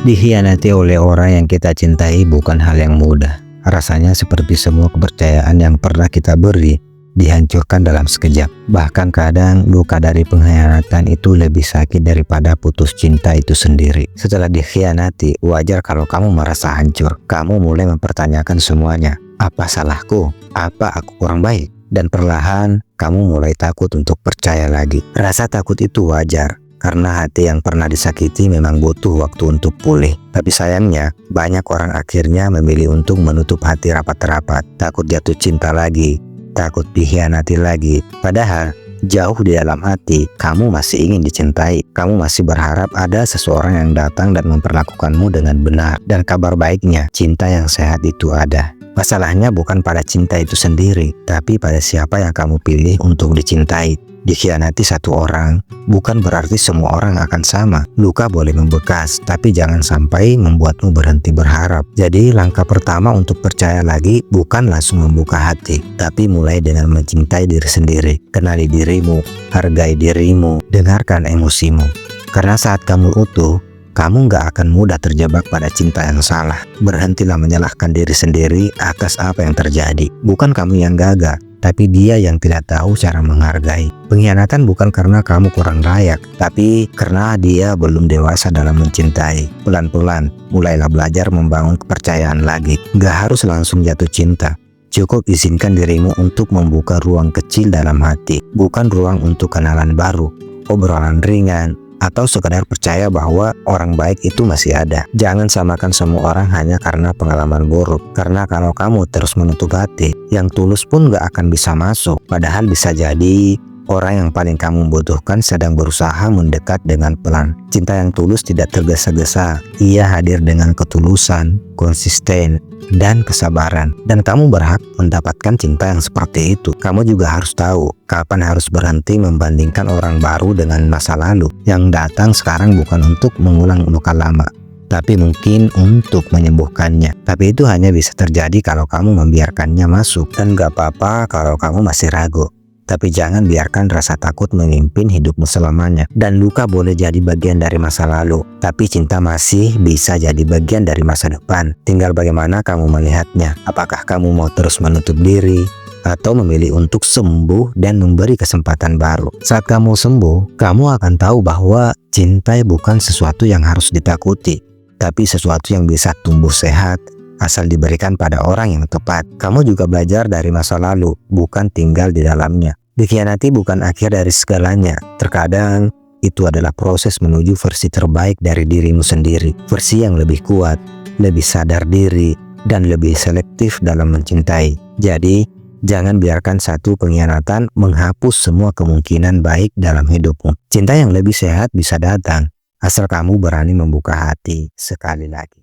Dikhianati oleh orang yang kita cintai bukan hal yang mudah. Rasanya seperti semua kepercayaan yang pernah kita beri dihancurkan dalam sekejap. Bahkan kadang luka dari pengkhianatan itu lebih sakit daripada putus cinta itu sendiri. Setelah dikhianati, wajar kalau kamu merasa hancur. Kamu mulai mempertanyakan semuanya. Apa salahku? Apa aku kurang baik? Dan perlahan kamu mulai takut untuk percaya lagi. Rasa takut itu wajar. Karena hati yang pernah disakiti memang butuh waktu untuk pulih. Tapi sayangnya, banyak orang akhirnya memilih untuk menutup hati rapat-rapat. Takut jatuh cinta lagi, takut dikhianati lagi. Padahal, jauh di dalam hati, kamu masih ingin dicintai. Kamu masih berharap ada seseorang yang datang dan memperlakukanmu dengan benar. Dan kabar baiknya, cinta yang sehat itu ada. Masalahnya bukan pada cinta itu sendiri, tapi pada siapa yang kamu pilih untuk dicintai. Dikhianati satu orang bukan berarti semua orang akan sama. Luka boleh membekas, tapi jangan sampai membuatmu berhenti berharap. Jadi langkah pertama untuk percaya lagi bukan langsung membuka hati, tapi mulai dengan mencintai diri sendiri. Kenali dirimu, hargai dirimu, dengarkan emosimu. Karena saat kamu utuh, kamu gak akan mudah terjebak pada cinta yang salah. Berhentilah menyalahkan diri sendiri atas apa yang terjadi. Bukan kamu yang gagal, tapi dia yang tidak tahu cara menghargai. Pengkhianatan bukan karena kamu kurang layak, tapi karena dia belum dewasa dalam mencintai. Pelan-pelan, mulailah belajar membangun kepercayaan lagi. Gak harus langsung jatuh cinta. Cukup izinkan dirimu untuk membuka ruang kecil dalam hati. Bukan ruang untuk kenalan baru, obrolan ringan, atau sekedar percaya bahwa orang baik itu masih ada. Jangan samakan semua orang hanya karena pengalaman buruk. Karena kalau kamu terus menutup hati, yang tulus pun gak akan bisa masuk. Padahal bisa jadi orang yang paling kamu butuhkan sedang berusaha mendekat dengan pelan. Cinta yang tulus tidak tergesa-gesa. Ia hadir dengan ketulusan, konsisten, dan kesabaran. Dan kamu berhak mendapatkan cinta yang seperti itu. Kamu juga harus tahu kapan harus berhenti membandingkan orang baru dengan masa lalu. Yang datang sekarang bukan untuk mengulang luka lama, tapi mungkin untuk menyembuhkannya. Tapi itu hanya bisa terjadi kalau kamu membiarkannya masuk. Dan gak apa-apa kalau kamu masih ragu. Tapi jangan biarkan rasa takut memimpin hidupmu selamanya. Dan luka boleh jadi bagian dari masa lalu, tapi cinta masih bisa jadi bagian dari masa depan. Tinggal bagaimana kamu melihatnya. Apakah kamu mau terus menutup diri, atau memilih untuk sembuh dan memberi kesempatan baru. Saat kamu sembuh, kamu akan tahu bahwa cinta bukan sesuatu yang harus ditakuti, tapi sesuatu yang bisa tumbuh sehat asal diberikan pada orang yang tepat. Kamu juga belajar dari masa lalu, bukan tinggal di dalamnya. Dikhianati bukan akhir dari segalanya. Terkadang itu adalah proses menuju versi terbaik dari dirimu sendiri. Versi yang lebih kuat, lebih sadar diri, dan lebih selektif dalam mencintai. Jadi, jangan biarkan satu pengkhianatan menghapus semua kemungkinan baik dalam hidupmu. Cinta yang lebih sehat bisa datang, asal kamu berani membuka hati sekali lagi.